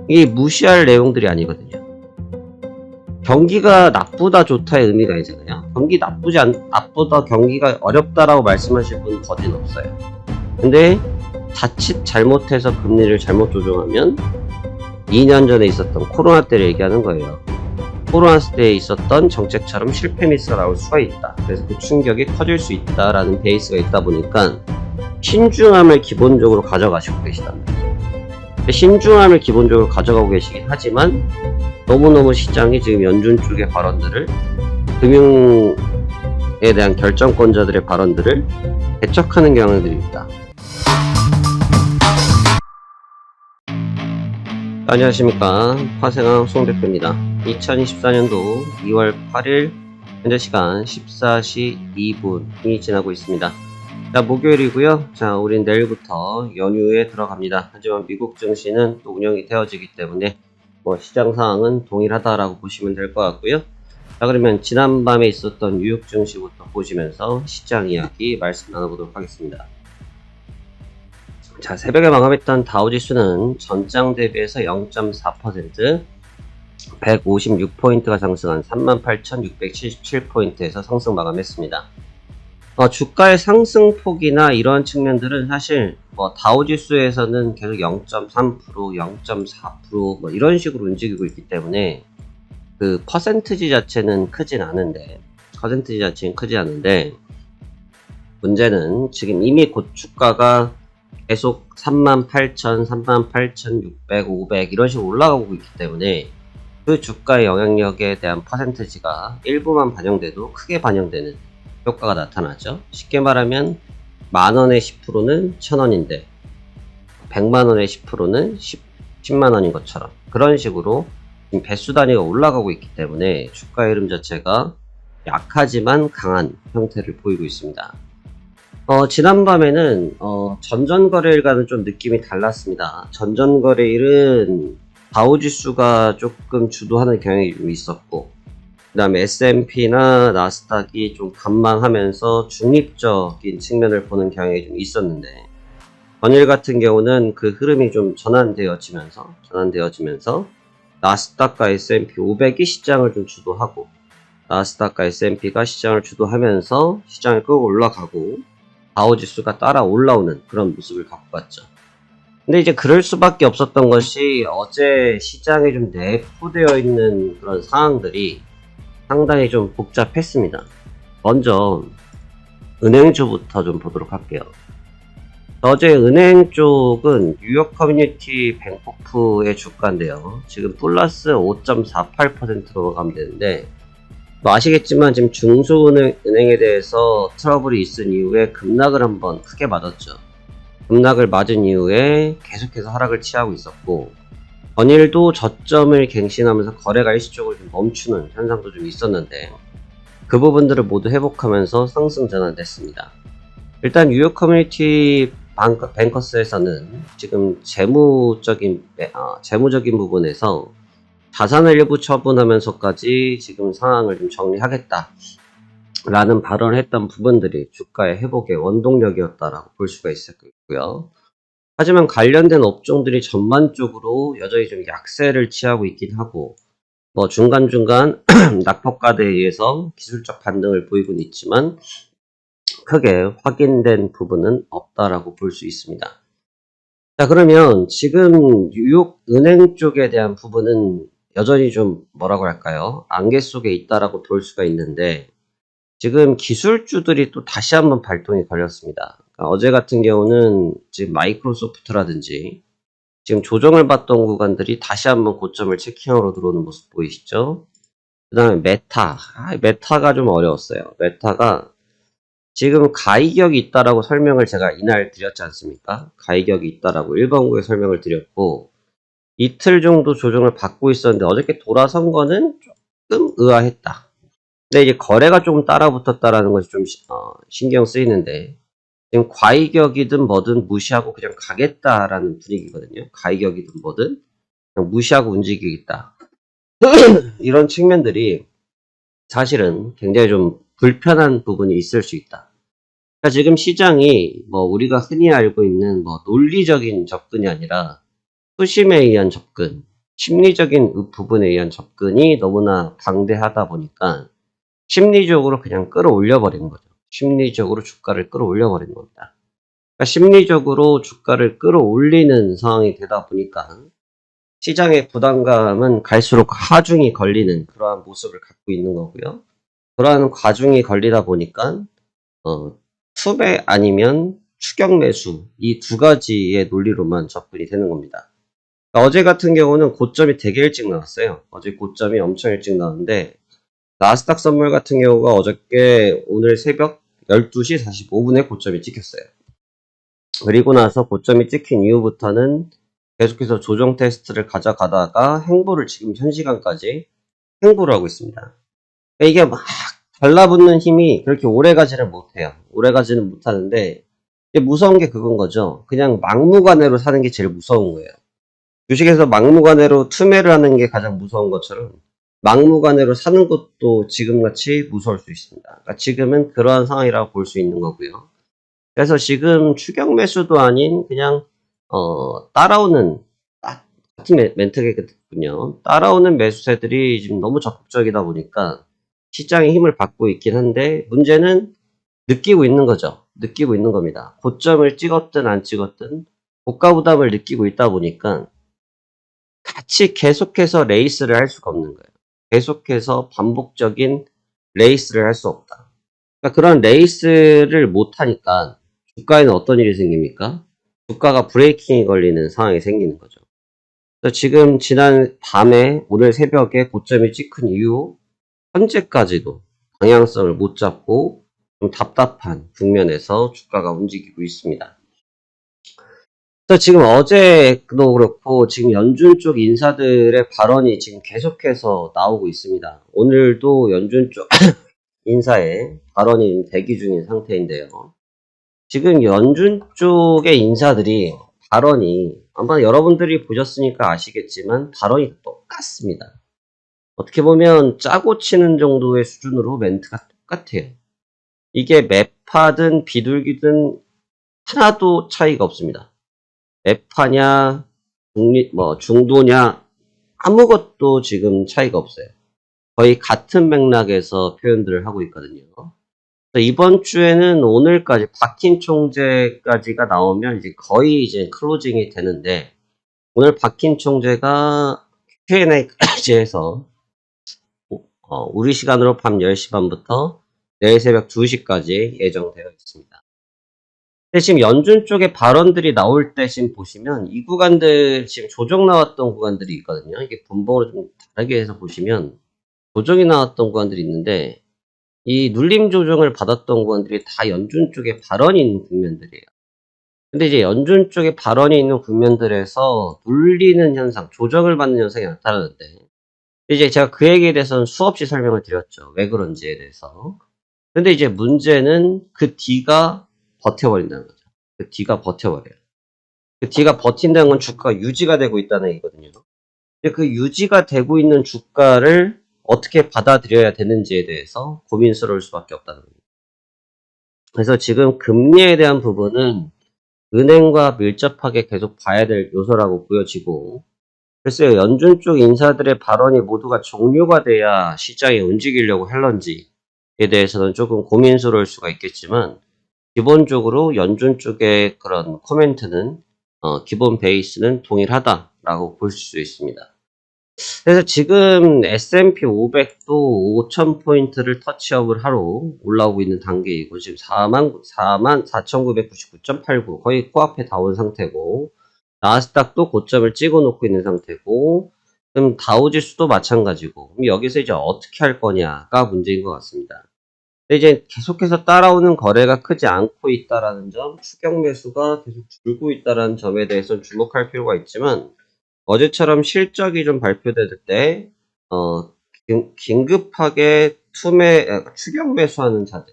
이게 무시할 내용들이 아니거든요. 경기가 나쁘다 좋다의 의미가 아니잖아요. 나쁘다 경기가 어렵다라고 말씀하실 분 거진 없어요. 근데 자칫 잘못해서 금리를 잘못 조정하면 2년 전에 있었던 코로나 때를 얘기하는 거예요. 코로나 때에 있었던 정책처럼 실패 미스가 나올 수가 있다. 그래서 그 충격이 커질 수 있다라는 베이스가 있다 보니까 신중함을 기본적으로 가져가시고 계시단 말이에요. 신중함을 기본적으로 가져가고 계시긴 하지만 너무너무 시장이 지금 연준 쪽의 발언들을, 금융에 대한 결정권자들의 발언들을 배척하는 경향들이 있다. 안녕하십니까, 화생왕 송대표입니다. 2024년도 2월 8일 현재 시간 14시 2분이 지나고 있습니다. 자, 목요일이고요. 자, 우린 내일부터 연휴에 들어갑니다. 하지만 미국 증시는 또 운영이 되어지기 때문에 시장 상황은 동일하다라고 보시면 될 것 같고요. 자, 그러면 지난밤에 있었던 뉴욕 증시부터 보시면서 시장 이야기 말씀 나눠보도록 하겠습니다. 자, 새벽에 마감했던 다우지수는 전장 대비해서 0.4%, 156포인트가 상승한 38,677포인트에서 상승 마감했습니다. 주가의 상승폭이나 이런 측면들은 사실 다우지수에서는 계속 0.3%, 0.4% 이런 식으로 움직이고 있기 때문에 그 퍼센트지 자체는 크진 않은데, 문제는 지금 이미 곧 주가가 계속 38,000, 38,600, 500 이런 식으로 올라가고 있기 때문에 그 주가의 영향력에 대한 퍼센트지가 일부만 반영돼도 크게 반영되는 효과가 나타나죠. 쉽게 말하면 만원의 10%는 1000원인데 100만원의 10%는 10만원인 것처럼 그런 식으로 지금 배수 단위가 올라가고 있기 때문에 주가 흐름 자체가 약하지만 강한 형태를 보이고 있습니다. 지난밤에는 전전거래일과는 좀 느낌이 달랐습니다. 전전거래일은 다우지수가 조금 주도하는 경향이 좀 있었고, 그 다음에 S&P나 나스닥이 좀 관망하면서 중립적인 측면을 보는 경향이 좀 있었는데, 전일 같은 경우는 그 흐름이 좀 전환되어지면서 나스닥과 S&P 500이 시장을 좀 주도하고, 나스닥과 S&P가 시장을 주도하면서 시장을 끌고 올라가고 다우지수가 따라 올라오는 그런 모습을 갖고 갔죠. 근데 이제 그럴 수밖에 없었던 것이 어제 시장에 좀 내포되어 있는 그런 상황들이 상당히 좀 복잡했습니다. 먼저 은행주부터 좀 보도록 할게요. 어제 은행 쪽은 뉴욕 커뮤니티 뱅코프의 주가인데요. 지금 플러스 5.48%로 가면 되는데, 아시겠지만 지금 중소은행에 대해서 트러블이 있은 이후에 급락을 한번 크게 맞았죠. 급락을 맞은 이후에 계속해서 하락을 취하고 있었고, 전일도 저점을 갱신하면서 거래가 일시적으로 좀 멈추는 현상도 좀 있었는데, 그 부분들을 모두 회복하면서 상승 전환됐습니다. 일단 뉴욕 커뮤니티 뱅커스에서는 지금 재무적인 부분에서 자산을 일부 처분하면서까지 지금 상황을 좀 정리하겠다 라는 발언을 했던 부분들이 주가의 회복의 원동력이었다라고 볼 수가 있었고요. 하지만 관련된 업종들이 전반적으로 여전히 좀 약세를 취하고 있긴 하고, 중간중간 낙폭과대에 의해서 기술적 반등을 보이고는 있지만 크게 확인된 부분은 없다라고 볼 수 있습니다. 자, 그러면 지금 뉴욕 은행 쪽에 대한 부분은 여전히 좀 안개 속에 있다라고 볼 수가 있는데, 지금 기술주들이 또 다시 한번 발동이 걸렸습니다. 그러니까 어제 같은 경우는 지금 마이크로소프트라든지 지금 조정을 받던 구간들이 다시 한번 고점을 체킹하러 들어오는 모습 보이시죠? 그 다음에 메타가 좀 어려웠어요. 메타가 지금 가이격이 있다라고 설명을 제가 이날 드렸지 않습니까? 가이격이 있다라고 1번구에 설명을 드렸고, 이틀 정도 조정을 받고 있었는데 어저께 돌아선 거는 조금 의아했다. 근데 이제 거래가 조금 따라붙었다라는 것이 좀 신경 쓰이는데, 지금 과이격이든 뭐든 무시하고 그냥 가겠다라는 분위기거든요. 가이격이든 뭐든 그냥 무시하고 움직이겠다. 이런 측면들이 사실은 굉장히 좀 불편한 부분이 있을 수 있다. 그러니까 지금 시장이 우리가 흔히 알고 있는 논리적인 접근이 아니라 수심에 의한 접근, 심리적인 부분에 의한 접근이 너무나 방대하다 보니까 심리적으로 그냥 끌어올려 버리는 거죠. 심리적으로 주가를 끌어올려 버리는 겁니다. 그러니까 심리적으로 주가를 끌어올리는 상황이 되다 보니까 시장의 부담감은 갈수록 하중이 걸리는 그러한 모습을 갖고 있는 거고요. 그러한 과중이 걸리다 보니까 투매 아니면 추격 매수 이 두 가지의 논리로만 접근이 되는 겁니다. 그러니까 어제 같은 경우는 고점이 되게 일찍 나왔어요. 어제 고점이 엄청 일찍 나왔는데 나스닥 선물 같은 경우가 어저께 오늘 새벽 12시 45분에 고점이 찍혔어요. 그리고 나서 고점이 찍힌 이후부터는 계속해서 조정 테스트를 가져가다가 횡보를 지금 현 시간까지 횡보를 하고 있습니다. 그러니까 이게 막 달라붙는 힘이 그렇게 오래 가지를 못해요. 오래 가지는 못하는데 무서운 게 그건 거죠. 그냥 막무가내로 사는 게 제일 무서운 거예요. 주식에서 막무가내로 투매를 하는 게 가장 무서운 것처럼 막무가내로 사는 것도 지금같이 무서울 수 있습니다. 그러니까 지금은 그러한 상황이라고 볼 수 있는 거고요. 그래서 지금 추격 매수도 아닌 그냥 따라오는 같은 멘트겠군요. 따라오는 매수세들이 지금 너무 적극적이다 보니까 시장의 힘을 받고 있긴 한데 문제는 느끼고 있는 거죠. 느끼고 있는 겁니다. 고점을 찍었든 안 찍었든 고가 부담을 느끼고 있다 보니까 같이 계속해서 레이스를 할 수가 없는 거예요. 계속해서 반복적인 레이스를 할 수 없다. 그러니까 그런 레이스를 못하니까 주가에는 어떤 일이 생깁니까? 주가가 브레이킹이 걸리는 상황이 생기는 거죠. 그래서 지금 지난 밤에 오늘 새벽에 고점이 찍힌 이후 현재까지도 방향성을 못 잡고 좀 답답한 국면에서 주가가 움직이고 있습니다. 그래서 지금 어제도 그렇고 지금 연준 쪽 인사들의 발언이 지금 계속해서 나오고 있습니다. 오늘도 연준 쪽 인사의 발언이 대기 중인 상태인데요. 지금 연준 쪽의 인사들이 발언이 아마 여러분들이 보셨으니까 아시겠지만 발언이 똑같습니다. 어떻게 보면 짜고 치는 정도의 수준으로 멘트가 똑같아요. 이게 매파든 비둘기든 하나도 차이가 없습니다. 매파냐 중도냐 아무것도 지금 차이가 없어요. 거의 같은 맥락에서 표현들을 하고 있거든요. 이번 주에는 오늘까지 박힌 총재까지가 나오면 이제 거의 이제 클로징이 되는데 오늘 박힌 총재가 Q&A까지 해서 우리 시간으로 밤 10시 반부터 내일 새벽 2시까지 예정되어 있습니다. 근데 지금 연준 쪽의 발언들이 나올 때 지금 보시면 이 구간들 지금 조정 나왔던 구간들이 있거든요. 이게 분봉으로 좀 다르게 해서 보시면 조정이 나왔던 구간들이 있는데 이 눌림 조정을 받았던 구간들이 다 연준 쪽에 발언이 있는 국면들이에요. 근데 이제 연준 쪽에 발언이 있는 국면들에서 눌리는 현상, 조정을 받는 현상이 나타나는데 이제 제가 그 얘기에 대해서는 수없이 설명을 드렸죠. 왜 그런지에 대해서. 근데 이제 문제는 그 D가 버텨버린다는 거죠. 그 D가 버텨버려요. 그 D가 버틴다는 건 주가가 유지가 되고 있다는 얘기거든요. 근데 그 유지가 되고 있는 주가를 어떻게 받아들여야 되는지에 대해서 고민스러울 수밖에 없다는 겁니다. 그래서 지금 금리에 대한 부분은 은행과 밀접하게 계속 봐야 될 요소라고 보여지고, 글쎄요, 연준 쪽 인사들의 발언이 모두가 종료가 돼야 시장이 움직이려고 할런지에 대해서는 조금 고민스러울 수가 있겠지만, 기본적으로 연준 쪽의 그런 코멘트는, 기본 베이스는 동일하다라고 볼 수 있습니다. 그래서 지금 S&P 500도 5,000포인트를 터치업을 하러 올라오고 있는 단계이고, 지금 44,999.89 거의 코앞에 다 온 상태고, 나스닥도 고점을 찍어 놓고 있는 상태고, 그럼 다우지수도 마찬가지고, 그럼 여기서 이제 어떻게 할 거냐가 문제인 것 같습니다. 근데 이제 계속해서 따라오는 거래가 크지 않고 있다라는 점, 추격 매수가 계속 줄고 있다라는 점에 대해서 주목할 필요가 있지만, 어제처럼 실적이 좀 발표될 때, 긴급하게 추격 매수하는 자들,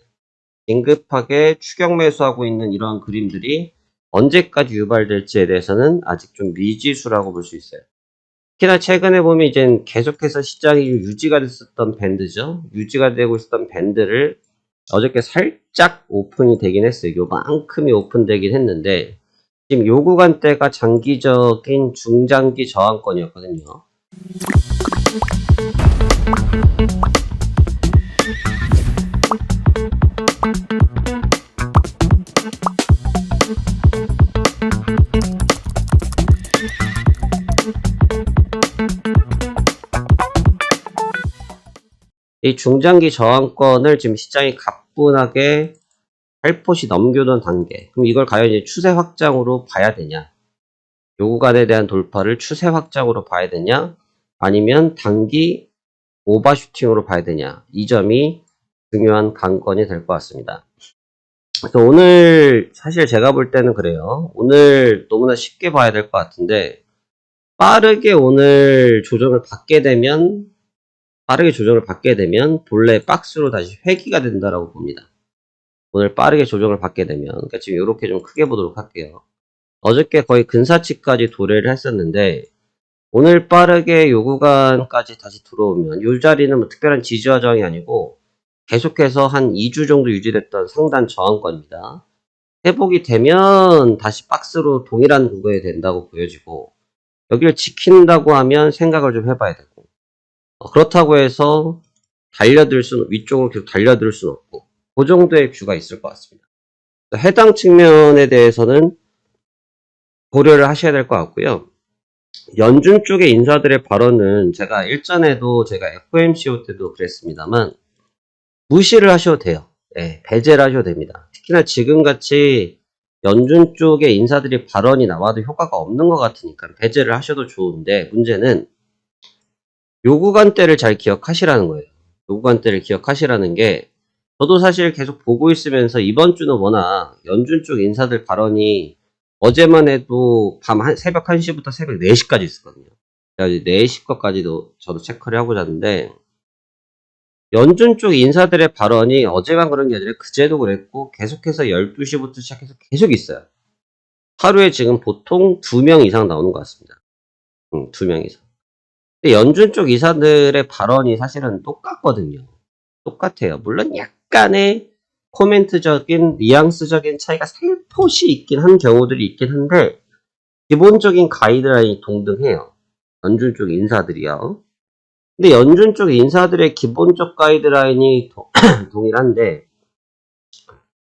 긴급하게 추격 매수하고 있는 이러한 그림들이 언제까지 유발될지에 대해서는 아직 좀 미지수라고 볼 수 있어요. 특히나 최근에 보면 이제 계속해서 시장이 유지가 됐었던 밴드죠. 유지가 되고 있었던 밴드를 어저께 살짝 오픈이 되긴 했어요. 요만큼이 오픈되긴 했는데, 지금 요 구간대가 장기적인 중장기 저항권이었거든요. 이 중장기 저항권을 지금 시장이 가뿐하게 살포시 넘겨놓은 단계. 그럼 이걸 과연 이제 추세 확장으로 봐야 되냐? 요 구간에 대한 돌파를 추세 확장으로 봐야 되냐? 아니면 단기 오버슈팅으로 봐야 되냐? 이 점이 중요한 관건이 될 것 같습니다. 그래서 오늘 사실 제가 볼 때는 그래요. 오늘 너무나 쉽게 봐야 될 것 같은데 빠르게 오늘 조정을 받게 되면 본래 박스로 다시 회귀가 된다라고 봅니다. 오늘 빠르게 조정을 받게 되면, 그러니까 지금 이렇게 좀 크게 보도록 할게요. 어저께 거의 근사치까지 도래를 했었는데 오늘 빠르게 요 구간까지 다시 들어오면 요 자리는 뭐 특별한 지지와 저항이 아니고 계속해서 한 2주 정도 유지됐던 상단 저항권입니다. 회복이 되면 다시 박스로 동일한 구간이 된다고 보여지고 여기를 지킨다고 하면 생각을 좀 해봐야 되고 그렇다고 해서 위쪽으로 계속 달려들 수는 없고 그 정도의 뷰가 있을 것 같습니다. 해당 측면에 대해서는 고려를 하셔야 될 것 같고요. 연준 쪽의 인사들의 발언은 제가 일전에도 제가 FOMC 때도 그랬습니다만 무시를 하셔도 돼요. 네, 배제를 하셔도 됩니다. 특히나 지금같이 연준 쪽의 인사들이 발언이 나와도 효과가 없는 것 같으니까 배제를 하셔도 좋은데 문제는 요 구간대를 잘 기억하시라는 거예요. 요 구간대를 기억하시라는 게 저도 사실 계속 보고 있으면서 이번 주는 워낙 연준 쪽 인사들 발언이 어제만 해도 새벽 1시부터 새벽 4시까지 있었거든요. 4시 거까지도 저도 체크를 하고 잤는데 연준 쪽 인사들의 발언이 어제만 그런 게 아니라 그제도 그랬고 계속해서 12시부터 시작해서 계속 있어요. 하루에 지금 보통 2명 이상 나오는 것 같습니다. 2명 이상. 근데 연준 쪽 이사들의 발언이 사실은 똑같거든요. 똑같아요. 물론 약간의 코멘트적인 뉘앙스적인 차이가 살포시 있긴 한 경우들이 있긴 한데 기본적인 가이드라인이 동등해요. 연준 쪽 인사들이요. 근데 연준 쪽 인사들의 기본적 가이드라인이 동일한데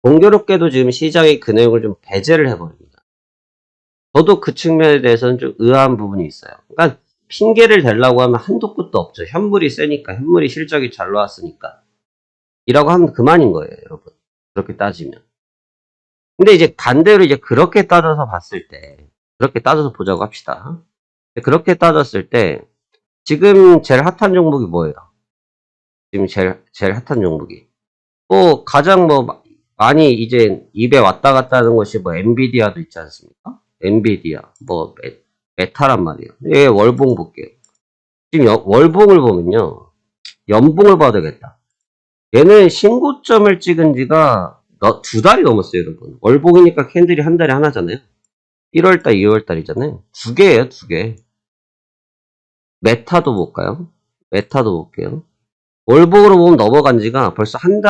공교롭게도 지금 시장이 그 내용을 좀 배제를 해버립니다. 저도 그 측면에 대해서는 좀 의아한 부분이 있어요. 그러니까 핑계를 대려고 하면 한도 끝도 없죠. 현물이 세니까, 현물이 실적이 잘 나왔으니까. 이라고 하면 그만인 거예요, 여러분. 그렇게 따지면. 근데 이제 반대로 이제 그렇게 따져서 봤을 때, 그렇게 따져서 보자고 합시다. 그렇게 따졌을 때, 지금 제일 핫한 종목이 뭐예요? 지금 제일 핫한 종목이. 가장 많이 이제 입에 왔다 갔다 하는 것이 엔비디아도 있지 않습니까? 엔비디아, 메타란 말이에요. 예, 월봉 볼게요. 지금 월봉을 보면요. 연봉을 봐도 되겠다. 얘는 신고점을 찍은 지가 2달이 넘었어요, 여러분. 월봉이니까 캔들이 한 달에 하나잖아요. 1월달, 2월달이잖아요. 2개예요, 2개. 메타도 볼까요? 메타도 볼게요. 월봉으로 보면 넘어간 지가 벌써 한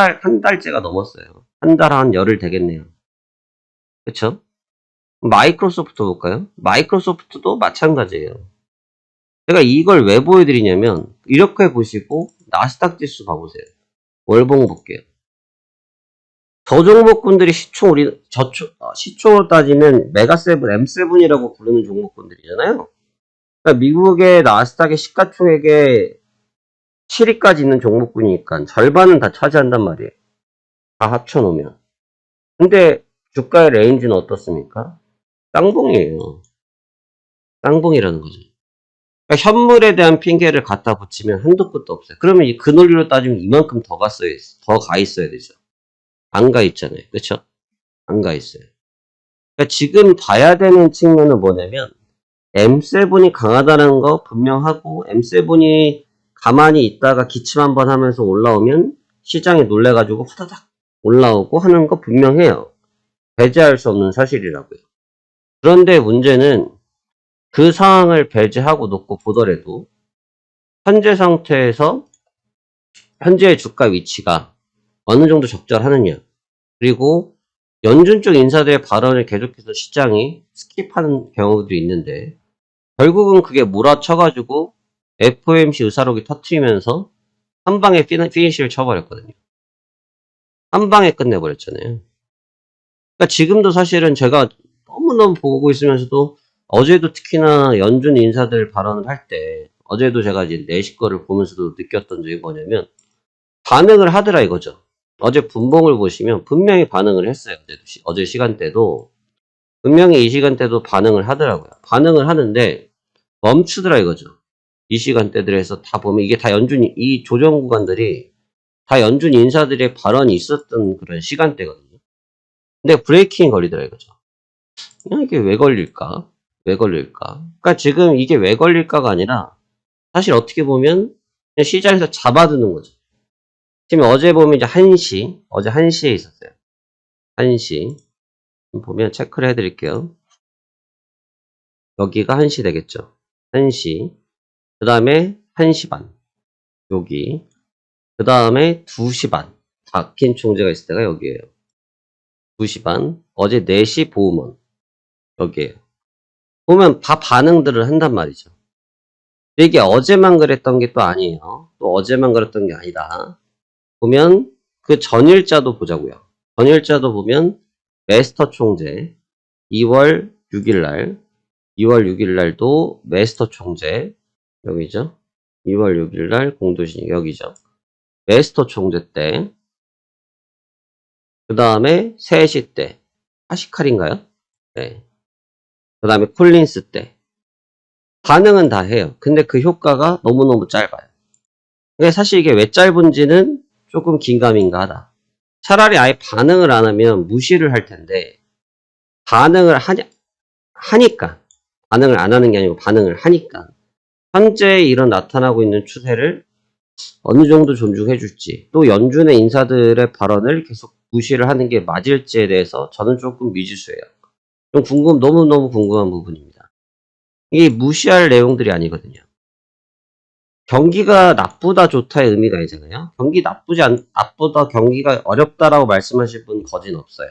달째가 넘었어요. 한 달 한 열흘 되겠네요. 그쵸? 마이크로소프트 볼까요? 마이크로소프트도 마찬가지예요. 제가 이걸 왜 보여드리냐면, 이렇게 보시고, 나스닥 지수 봐보세요. 월봉 볼게요. 저 종목군들이 시총으로 따지면 메가7, M7이라고 부르는 종목군들이잖아요. 그러니까 미국의 나스닥의 시가총액의 7위까지 있는 종목군이니까 절반은 다 차지한단 말이에요. 다 합쳐놓으면. 근데 주가의 레인지는 어떻습니까? 쌍봉이에요. 쌍봉이라는 거죠. 그러니까 현물에 대한 핑계를 갖다 붙이면 한도 끝도 없어요. 그러면 그 논리로 따지면 이만큼 더 가 있어야 되죠. 안 가 있잖아요. 그쵸? 안 가 있어요. 그러니까 지금 봐야 되는 측면은 뭐냐면 M7이 강하다는 거 분명하고 M7이 가만히 있다가 기침 한번 하면서 올라오면 시장에 놀래가지고 후다닥 올라오고 하는 거 분명해요. 배제할 수 없는 사실이라고요. 그런데 문제는 그 상황을 배제하고 놓고 보더라도 현재 상태에서 현재의 주가 위치가 어느 정도 적절하느냐 그리고 연준 쪽 인사들의 발언을 계속해서 시장이 스킵하는 경우도 있는데 결국은 그게 몰아쳐가지고 FOMC 의사록이 터트리면서 한 방에 피니시를 쳐버렸거든요. 한 방에 끝내버렸잖아요. 그러니까 지금도 사실은 제가 너무너무 보고 있으면서도 어제도 특히나 연준 인사들 발언을 할 때 어제도 제가 이제 4시 거를 보면서도 느꼈던 점이 뭐냐면 반응을 하더라 이거죠. 어제 분봉을 보시면 분명히 반응을 했어요. 어제 시간대도 분명히 이 시간대도 반응을 하더라고요. 반응을 하는데 멈추더라 이거죠. 이 시간대들에서 다 보면 이게 다 이 조정 구간들이 다 연준 인사들의 발언이 있었던 그런 시간대거든요. 근데 브레이킹이 걸리더라 이거죠. 그냥 이게 왜 걸릴까? 왜 걸릴까? 그러니까 지금 이게 왜 걸릴까가 아니라 사실 어떻게 보면 그냥 시장에서 잡아두는 거죠. 지금 어제 보면 이제 1시, 어제 1시에 있었어요. 1시. 보면 체크를 해드릴게요. 여기가 1시 되겠죠. 1시. 그 다음에 1시 반. 여기. 그 다음에 2시 반. 박힌 총재가 있을 때가 여기에요. 2시 반. 어제 4시 보험원. 여기에요. 보면 다 반응들을 한단 말이죠. 이게 어제만 그랬던 게 또 아니에요. 또 어제만 그랬던 게 아니다. 보면 그 전일자도 보자고요. 전일자도 보면 메스터 총재 2월 6일 날 2월 6일 날도 메스터 총재 여기죠. 2월 6일 날 공도신 여기죠. 메스터 총재 때 그 다음에 3시 때 하시칼인가요? 네. 그 다음에 콜린스 때 반응은 다 해요. 근데 그 효과가 너무너무 짧아요. 근데 사실 이게 왜 짧은지는 조금 긴가민가 하다. 차라리 아예 반응을 안 하면 무시를 할 텐데 반응을 하니까 반응을 안 하는 게 아니고 반응을 하니까 현재 이런 나타나고 있는 추세를 어느 정도 존중해 줄지 또 연준의 인사들의 발언을 계속 무시를 하는 게 맞을지에 대해서 저는 조금 미지수예요. 좀 너무너무 궁금한 부분입니다. 이게 무시할 내용들이 아니거든요. 경기가 나쁘다 좋다의 의미가 아니잖아요. 나쁘다 경기가 어렵다라고 말씀하실 분 거진 없어요.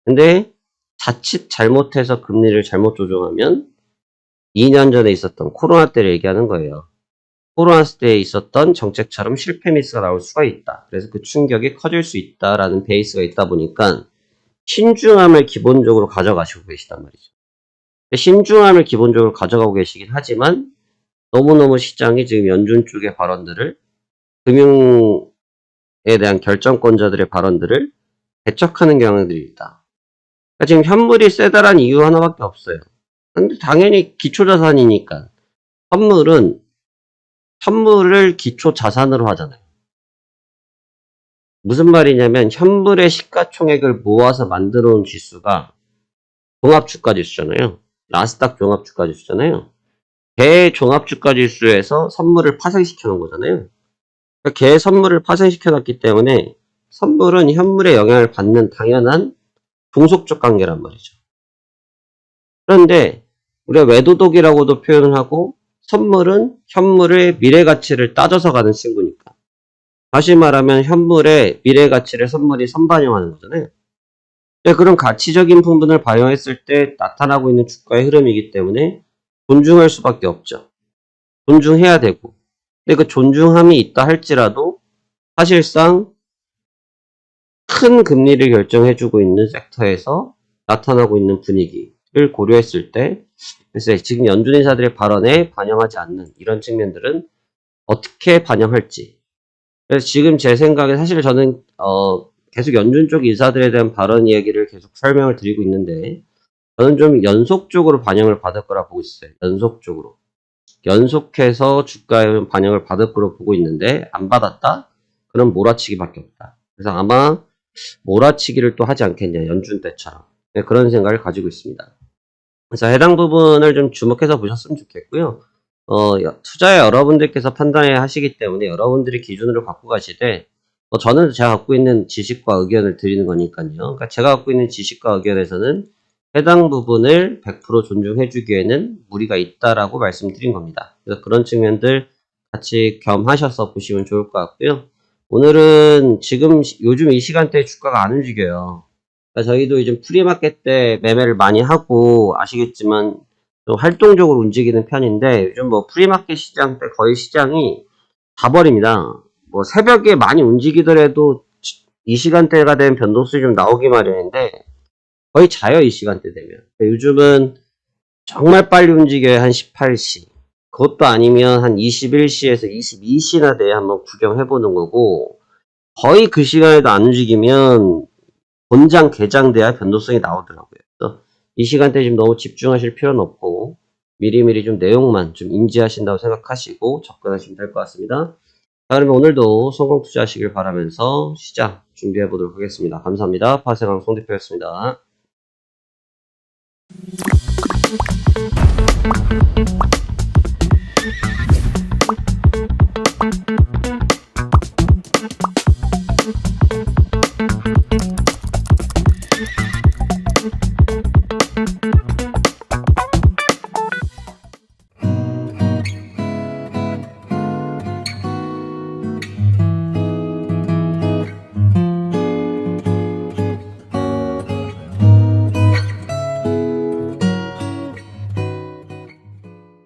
근데 자칫 잘못해서 금리를 잘못 조정하면 2년 전에 있었던 코로나 때를 얘기하는 거예요. 코로나 때에 있었던 정책처럼 실패 미스가 나올 수가 있다. 그래서 그 충격이 커질 수 있다라는 베이스가 있다 보니까 신중함을 기본적으로 가져가시고 계시단 말이죠. 신중함을 기본적으로 가져가고 계시긴 하지만 너무너무 시장이 지금 연준 쪽의 발언들을 금융에 대한 결정권자들의 발언들을 배척하는 경향들이 있다. 그러니까 지금 현물이 세다란 이유 하나밖에 없어요. 근데 당연히 기초자산이니까 현물을 기초자산으로 하잖아요. 무슨 말이냐면 현물의 시가총액을 모아서 만들어 온 지수가 종합주가지수잖아요. 나스닥 종합주가지수잖아요. 개 종합주가지수에서 선물을 파생시켜 놓은 거잖아요. 그러니까 개 선물을 파생시켜 놨기 때문에 선물은 현물의 영향을 받는 당연한 종속적 관계란 말이죠. 그런데 우리가 외도독이라고도 표현을 하고 선물은 현물의 미래가치를 따져서 가는 친구니까. 다시 말하면 현물의 미래가치를 선물이 선반영하는 거잖아요. 그런 가치적인 부분을 반영했을 때 나타나고 있는 주가의 흐름이기 때문에 존중할 수밖에 없죠. 존중해야 되고. 근데 그 존중함이 있다 할지라도 사실상 큰 금리를 결정해주고 있는 섹터에서 나타나고 있는 분위기를 고려했을 때 글쎄 지금 연준 인사들의 발언에 반영하지 않는 이런 측면들은 어떻게 반영할지. 그래서 지금 제 생각에 사실 저는 계속 연준 쪽 인사들에 대한 발언 이야기를 계속 설명을 드리고 있는데 저는 좀 연속적으로 반영을 받을 거라 보고 있어요. 연속해서 주가에 반영을 받을 거로 보고 있는데 안 받았다? 그럼 몰아치기밖에 없다. 그래서 아마 몰아치기를 또 하지 않겠냐 연준 때처럼 네, 그런 생각을 가지고 있습니다. 그래서 해당 부분을 좀 주목해서 보셨으면 좋겠고요. 투자에 여러분들께서 판단해 하시기 때문에 여러분들이 기준으로 갖고 가시되 저는 제가 갖고 있는 지식과 의견을 드리는 거니까요. 그러니까 제가 갖고 있는 지식과 의견에서는 해당 부분을 100% 존중해 주기에는 무리가 있다라고 말씀드린 겁니다. 그래서 그런 측면들 같이 겸하셔서 보시면 좋을 것 같고요. 오늘은 지금 요즘 이 시간대에 주가가 안 움직여요. 그러니까 저희도 요즘 프리마켓 때 매매를 많이 하고 아시겠지만 좀 활동적으로 움직이는 편인데 요즘 뭐 프리마켓 시장 때 거의 시장이 가버립니다. 뭐 새벽에 많이 움직이더라도 이 시간대가 되면 변동성이 좀 나오기 마련인데 거의 자요, 이 시간대 되면. 요즘은 정말 빨리 움직여야 한 18시. 그것도 아니면 한 21시에서 22시나 돼야 한번 구경해보는 거고, 거의 그 시간에도 안 움직이면 본장 개장돼야 변동성이 나오더라고요. 그래서 이 시간대에 지금 너무 집중하실 필요는 없고, 미리미리 좀 내용만 좀 인지하신다고 생각하시고 접근하시면 될 것 같습니다. 자, 그러면 오늘도 성공 투자하시길 바라면서 시작 준비해 보도록 하겠습니다. 감사합니다. 파세강 송대표였습니다.